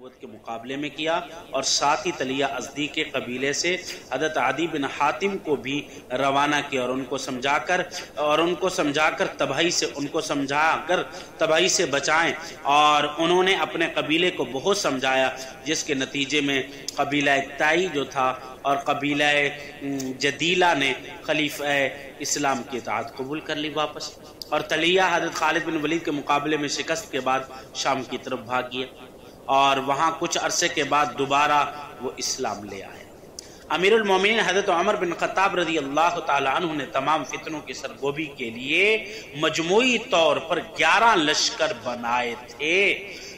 نبوت کے مقابلے میں کیا، اور ساتھ ہی تلیہ ازدی کے قبیلے سے حضرت عدی بن حاتم کو بھی روانہ کیا، اور ان کو سمجھا کر تباہی سے بچائیں، اور انہوں نے اپنے قبیلے کو بہت سمجھایا، جس کے نتیجے میں قبیلہ تائی جو تھا اور قبیلہ جدیلہ نے خلیفہ اسلام کی اطاعت قبول کر لی واپس، اور تلیہ حضرت خالد بن ولید کے مقابلے میں شکست کے بعد شام کی طرف بھاگ گیا، اور وہاں کچھ عرصے کے بعد دوبارہ وہ اسلام لے آئے۔ امیر المومنین حضرت عمر بن خطاب رضی اللہ تعالی عنہ نے تمام فتنوں کی سرگوبی کے لیے مجموعی طور پر 11 لشکر بنائے تھے۔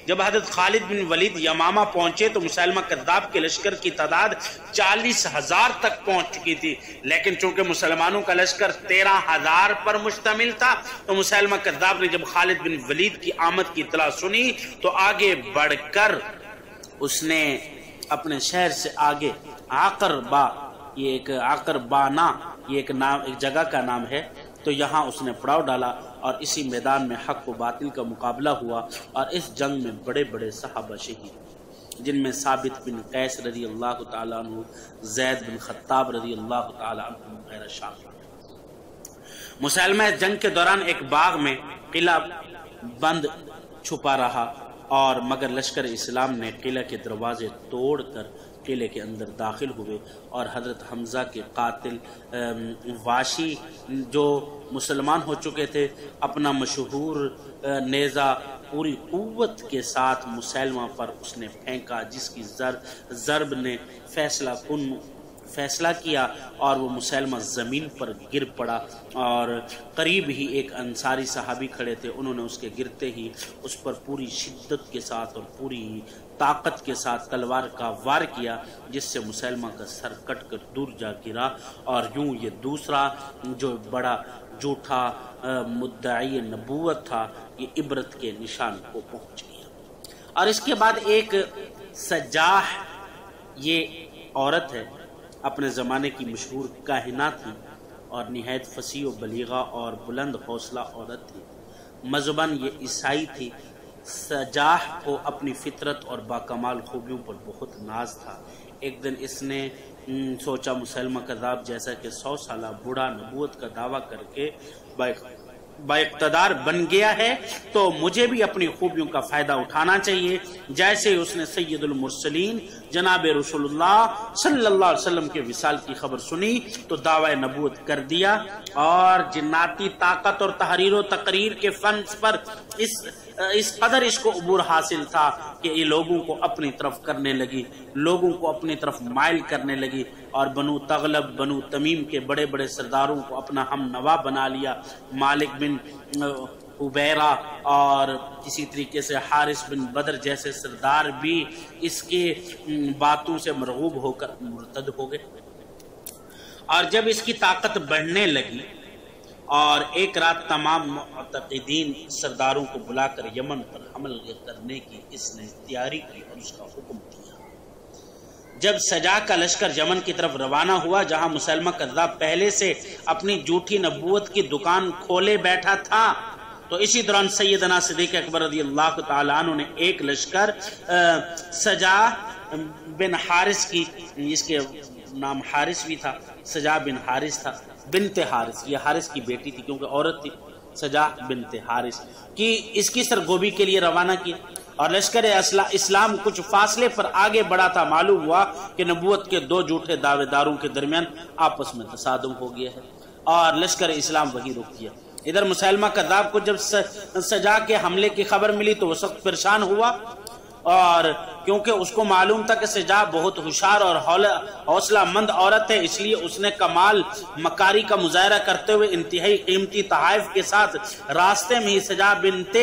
جب حضرت خالد بن ولید یمامہ پہنچے تو مسیلمہ کذاب کے لشکر کی تعداد 40,000 تک پہنچ چکی تھی، لیکن چونکہ مسلمانوں کا لشکر 13,000 پر مشتمل تھا تو مسیلمہ کذاب نے جب خالد بن ولید کی آمد کی اطلاع سنی تو آگے بڑھ کر اس نے اپنے شہر سے آگے عقربہ، یہ ایک جگہ کا نام ہے، تو یہاں اس نے پڑاؤ ڈالا، اور اسی میدان میں حق و باطل کا مقابلہ ہوا، اور اس جنگ میں بڑے بڑے صحابہ شہید، جن میں ثابت بن قیس رضی اللہ تعالیٰ عنہ، زید بن خطاب رضی اللہ تعالیٰ عنہ وغیرہ شامل۔ مسلمہ جنگ کے دوران ایک باغ میں قلعہ بند چھپا رہا، اور مگر لشکر اسلام نے قلعہ کے دروازے توڑ کر قلعے کے اندر داخل ہوئے، اور حضرت حمزہ کے قاتل واشی جو مسلمان ہو چکے تھے، اپنا مشہور نیزہ پوری قوت کے ساتھ مسلمہ پر اس نے پھینکا، جس کی ضرب نے فیصلہ کیا، اور وہ مسلمہ زمین پر گر پڑا، اور قریب ہی ایک انصاری صحابی کھڑے تھے، انہوں نے اس کے گرتے ہی اس پر پوری شدت کے ساتھ اور پوری طاقت کے ساتھ تلوار کا وار کیا، جس سے مسلمہ کا سر کٹ کر دور جا گرا، اور یوں یہ دوسرا جو بڑا جھوٹا مدعی نبوت تھا یہ عبرت کے نشان کو پہنچ گیا۔ اور اس کے بعد ایک سجاح، یہ عورت ہے، اپنے زمانے کی مشہور کاہنہ تھی، اور نہایت فصیح و بلیغہ اور بلند حوصلہ عورت تھی، مذہباً یہ عیسائی تھی۔ سجاح کو اپنی فطرت اور باکمال خوبیوں پر بہت ناز تھا۔ ایک دن اس نے سوچا مسیلمہ کذاب جیسا کہ 100 سالہ بوڑھا نبوت کا دعویٰ کر کے با اقتدار بن گیا ہے تو مجھے بھی اپنی خوبیوں کا فائدہ اٹھانا چاہیے۔ جیسے ہی اس نے سید المرسلین جناب رسول اللہ صلی اللہ علیہ وسلم کے وصال کی خبر سنی تو دعوی نبوت کر دیا، اور جناتی طاقت اور تحریر و تقریر کے فن پر اس قدر اس کو عبور حاصل تھا کہ یہ لوگوں کو اپنی طرف کرنے لگی، لوگوں کو اپنی طرف مائل کرنے لگی، اور بنو تغلب بنو تمیم کے بڑے بڑے سرداروں کو اپنا ہم نوا بنا لیا۔ مالک بن عبیرہ اور اسی طریقے سے حارث بن بدر جیسے سردار بھی اس کے باتوں سے مرغوب ہو کر مرتد ہو گئے۔ اور جب اس کی طاقت بڑھنے لگی اور ایک رات تمام معتقدین سرداروں کو بلا کر یمن پر حمل کرنے کی اس نے تیاری کی اور اس کا حکم دیا۔ جب سجا کا لشکر یمن کی طرف روانہ ہوا جہاں مسیلمہ کذاب پہلے سے اپنی جھوٹی نبوت کی دکان کھولے بیٹھا تھا، تو اسی دوران سیدنا صدیق اکبر رضی اللہ تعالیٰ عنہ نے ایک لشکر سجا بن حارث کی، اس کے نام حارث بھی تھا، سجا بن حارث تھا، بنت حارث، یہ حارث کی بیٹی تھی کیونکہ عورت تھی، سجا بنت حارث کی اس کی سرگوبی کے لیے روانہ کیا۔ اور لشکر اسلام کچھ فاصلے پر آگے بڑھا تھا، معلوم ہوا کہ نبوت کے دو جھوٹے دعوے داروں کے درمیان آپس میں تصادم ہو گیا ہے اور لشکر اسلام وہی رک گیا۔ ادھر مسیلمہ کذاب کو جب سجا کے حملے کی خبر ملی تو وہ سخت پریشان ہوا، اور کیونکہ اس کو معلوم تھا کہ سجا بہت ہوشیار اور حوصلہ مند عورت ہے، اس لیے اس نے کمال مکاری کا مظاہرہ کرتے ہوئے انتہائی قیمتی تحائف کے ساتھ راستے میں ہی سجا بنت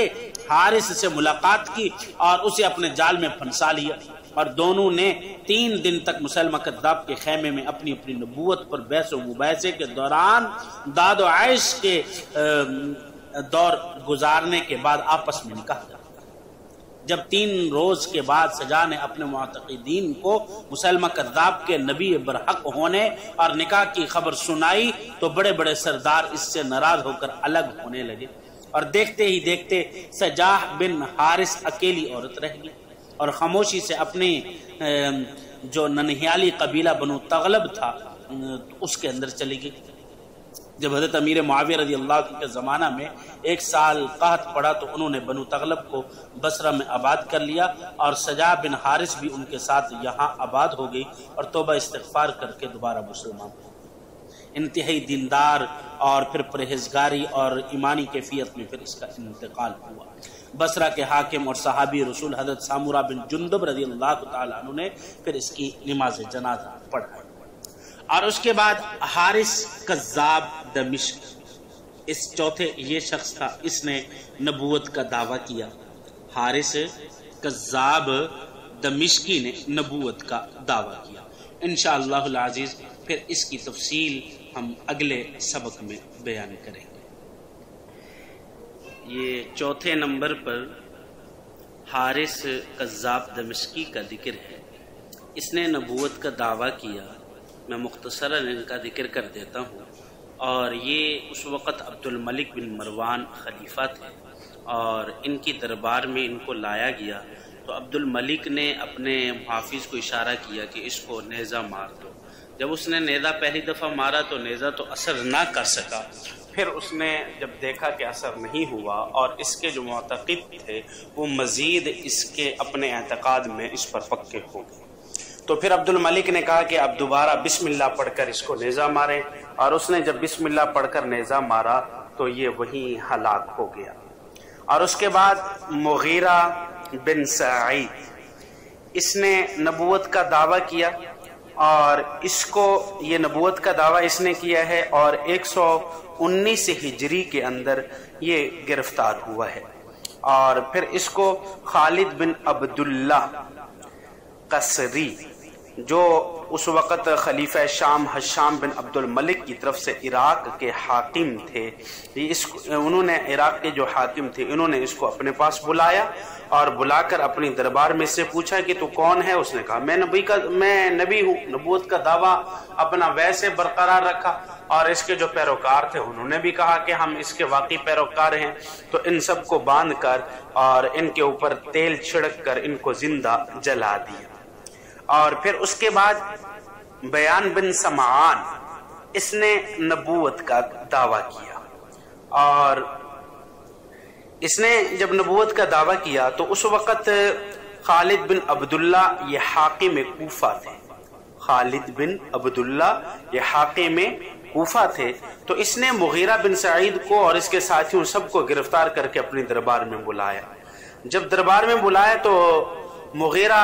حارث سے ملاقات کی اور اسے اپنے جال میں پھنسا لیا، اور دونوں نے 3 دن تک مسیلمہ کذاب کے خیمے میں اپنی اپنی نبوت پر بحث و مباحثے کے دوران داد و عیش کے دور گزارنے کے بعد آپس میں نکاح کر۔ جب 3 روز کے بعد سجا نے اپنے معتقدین کو مسیلمہ کذاب کے نبی برحق ہونے اور نکاح کی خبر سنائی تو بڑے بڑے سردار اس سے ناراض ہو کر الگ ہونے لگے، اور دیکھتے ہی دیکھتے سجاح بن حارث اکیلی عورت رہ گئی۔ اور خاموشی سے اپنے جو ننہیالی قبیلہ بنو تغلب تھا اس کے اندر چلی گئی۔ جب حضرت امیر معاویہ رضی اللہ عنہ کے زمانہ میں 1 سال قحط پڑا تو انہوں نے بنو تغلب کو بصرہ میں آباد کر لیا، اور سجا بن حارث بھی ان کے ساتھ یہاں آباد ہو گئی اور توبہ استغفار کر کے دوبارہ مسلمان ہو۔ انتہائی دیندار اور پھر پرہیزگاری اور ایمانی کیفیت میں پھر اس کا انتقال ہوا۔ بصرہ کے حاکم اور صحابی رسول حضرت سامورہ بن جندب رضی اللہ تعالی عنہ نے پھر اس کی نماز جنازہ پڑھائی۔ اور اس کے بعد حارث کذاب دمشق، اس چوتھے یہ شخص تھا، اس نے نبوت کا دعویٰ کیا۔ حارث کذاب دمشقی نے نبوت کا دعویٰ کیا۔ انشاءاللہ العزیز پھر اس کی تفصیل ہم اگلے سبق میں بیان کریں گے۔ یہ چوتھے نمبر پر حارث کذاب دمشقی کا ذکر ہے۔ اس نے نبوت کا دعویٰ کیا۔ میں مختصراً ان کا ذکر کر دیتا ہوں۔ اور یہ اس وقت عبد الملک بن مروان خلیفہ تھے اور ان کی دربار میں ان کو لایا گیا تو عبد الملک نے اپنے محافظ کو اشارہ کیا کہ اس کو نیزہ مار دو۔ جب اس نے نیزہ پہلی دفعہ مارا تو نیزہ تو اثر نہ کر سکا، پھر اس نے جب دیکھا کہ اثر نہیں ہوا اور اس کے جو معتقد تھے وہ مزید اس کے اپنے اعتقاد میں اس پر پکے ہو گئے، تو پھر عبد الملک نے کہا کہ اب دوبارہ بسم اللہ پڑھ کر اس کو نیزہ ماریں، اور اس نے جب بسم اللہ پڑھ کر نیزہ مارا تو یہ وہیں ہلاک ہو گیا۔ اور اس کے بعد مغیرہ بن سعید، اس نے نبوت کا دعویٰ کیا، اور اس کو یہ نبوت کا دعویٰ اس نے کیا ہے، اور 119 ہجری کے اندر یہ گرفتار ہوا ہے۔ اور پھر اس کو خالد بن عبداللہ قصری، جو اس وقت خلیفہ شام حشام بن عبد الملک کی طرف سے عراق کے حاکم تھے، انہوں نے عراق کے جو حاکم تھے انہوں نے اس کو اپنے پاس بلایا، اور بلا کر اپنی دربار میں سے پوچھا کہ تو کون ہے؟ اس نے کہا میں نبی ہوں۔ نبوت کا دعویٰ اپنا ویسے برقرار رکھا، اور اس کے جو پیروکار تھے انہوں نے بھی کہا کہ ہم اس کے واقعی پیروکار ہیں، تو ان سب کو باندھ کر اور ان کے اوپر تیل چھڑک کر ان کو زندہ جلا دیا۔ اور پھر اس کے بعد بیان بن سمعان، اس نے نبوت کا دعویٰ کیا، اور اس نے جب نبوت کا دعویٰ کیا تو اس وقت خالد بن عبداللہ یہ حاکم کوفہ تھے۔ خالد بن عبداللہ یہ حاکم کوفہ تھے، تو اس نے مغیرہ بن سعید کو اور اس کے ساتھیوں سب کو گرفتار کر کے اپنی دربار میں بلایا۔ جب دربار میں بلایا تو مغیرہ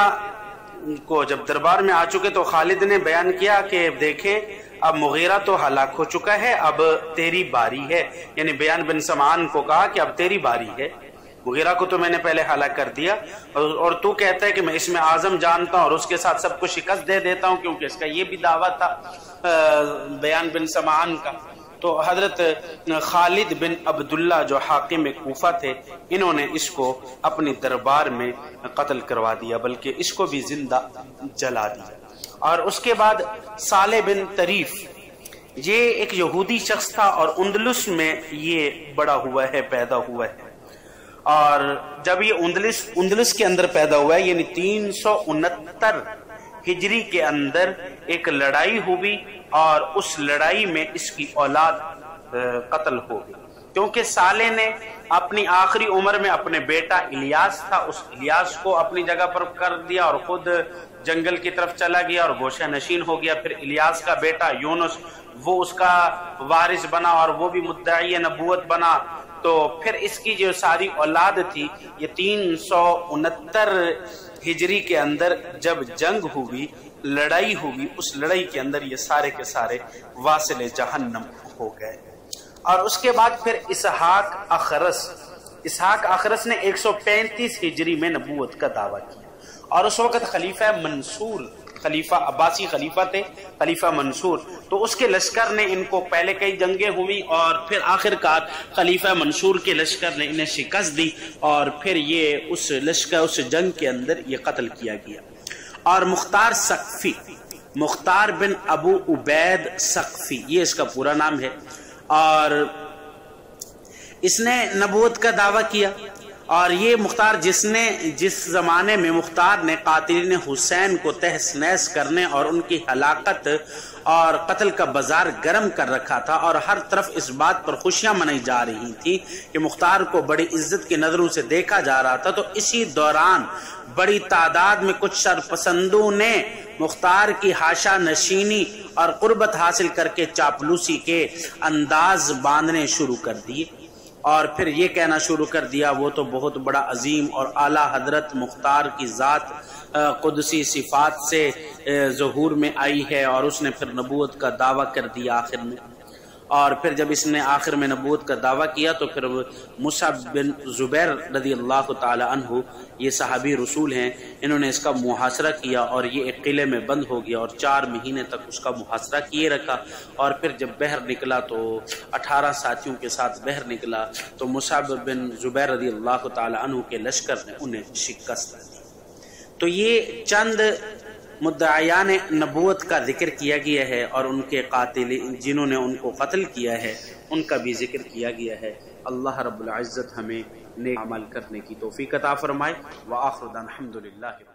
کو جب دربار میں آ چکے تو خالد نے بیان کیا کہ دیکھیں اب مغیرہ تو ہلاک ہو چکا ہے، اب تیری باری ہے، یعنی بیان بن سمعان کو کہا کہ اب تیری باری ہے، مغیرہ کو تو میں نے پہلے ہلاک کر دیا، اور تو کہتا ہے کہ میں اس میں اعظم جانتا ہوں اور اس کے ساتھ سب کو شکست دے دیتا ہوں، کیونکہ اس کا یہ بھی دعویٰ تھا بیان بن سمعان کا۔ تو حضرت خالد بن عبداللہ جو حاکم کوفہ تھے انہوں نے اس کو اپنی دربار میں قتل کروا دیا، بلکہ اس کو بھی زندہ جلا دیا۔ اور اس کے بعد صالح بن طریف، یہ ایک یہودی شخص تھا اور اندلس میں یہ بڑا ہوا ہے، پیدا ہوا ہے، اور جب یہ اندلس کے اندر پیدا ہوا ہے یعنی 369 ہجری کے اندر ایک لڑائی ہوئی، اور اس لڑائی میں اس کی اولاد قتل ہو گئی، کیونکہ صالح نے اپنی آخری عمر میں اپنے بیٹا الیاس تھا، اس الیاس کو اپنی جگہ پر کر دیا اور خود جنگل کی طرف چلا گیا اور گوشہ نشین ہو گیا۔ پھر الیاس کا بیٹا یونس وہ اس کا وارث بنا اور وہ بھی مدعی نبوت بنا، تو پھر اس کی جو ساری اولاد تھی یہ 369 ہجری کے اندر جب جنگ ہوئی، لڑائی ہوئی، اس لڑائی کے اندر یہ سارے کے سارے واصل جہنم ہو گئے۔ اور اس کے بعد پھر اسحاق اخرس نے 135 ہجری میں نبوت کا دعویٰ کیا، اور اس وقت خلیفہ منصور، خلیفہ عباسی خلیفہ تھے، خلیفہ منصور، تو اس کے لشکر نے ان کو پہلے کئی جنگیں ہوئی اور پھر آخر کار خلیفہ منصور کے لشکر نے انہیں شکست دی، اور پھر یہ اس لشکر اس جنگ کے اندر یہ قتل کیا گیا۔ اور مختار ثقفی، مختار بن ابو عبید ثقفی، یہ اس کا پورا نام ہے، اور اس نے نبوت کا دعویٰ کیا، اور یہ مختار جس زمانے میں مختار نے قاتلین حسین کو تہس نہس کرنے اور ان کی ہلاکت اور قتل کا بازار گرم کر رکھا تھا، اور ہر طرف اس بات پر خوشیاں منائی جا رہی تھی کہ مختار کو بڑی عزت کی نظروں سے دیکھا جا رہا تھا، تو اسی دوران بڑی تعداد میں کچھ شرپسندوں نے مختار کی حاشا نشینی اور قربت حاصل کر کے چاپلوسی کے انداز باندھنے شروع کر دیے، اور پھر یہ کہنا شروع کر دیا وہ تو بہت بڑا عظیم اور اعلیٰ حضرت مختار کی ذات قدسی صفات سے ظہور میں آئی ہے، اور اس نے پھر نبوت کا دعویٰ کر دیا آخر میں۔ اور پھر جب اس نے آخر میں نبوت کا دعویٰ کیا تو پھر مصعب بن زبیر رضی اللہ تعالی عنہ، یہ صحابی رسول ہیں، انہوں نے اس کا محاصرہ کیا اور یہ ایک قلعے میں بند ہو گیا، اور 4 مہینے تک اس کا محاصرہ کیے رکھا، اور پھر جب بحر نکلا تو 18 ساتھیوں کے ساتھ بحر نکلا تو مصعب بن زبیر رضی اللہ تعالی عنہ کے لشکر نے انہیں شکست دی۔ تو یہ چند مدعیان نبوت کا ذکر کیا گیا ہے، اور ان کے قاتل جنہوں نے ان کو قتل کیا ہے ان کا بھی ذکر کیا گیا ہے۔ اللہ رب العزت ہمیں نیک عمل کرنے کی توفیق عطا فرمائے۔ وآخر دعوانا الحمدللہ۔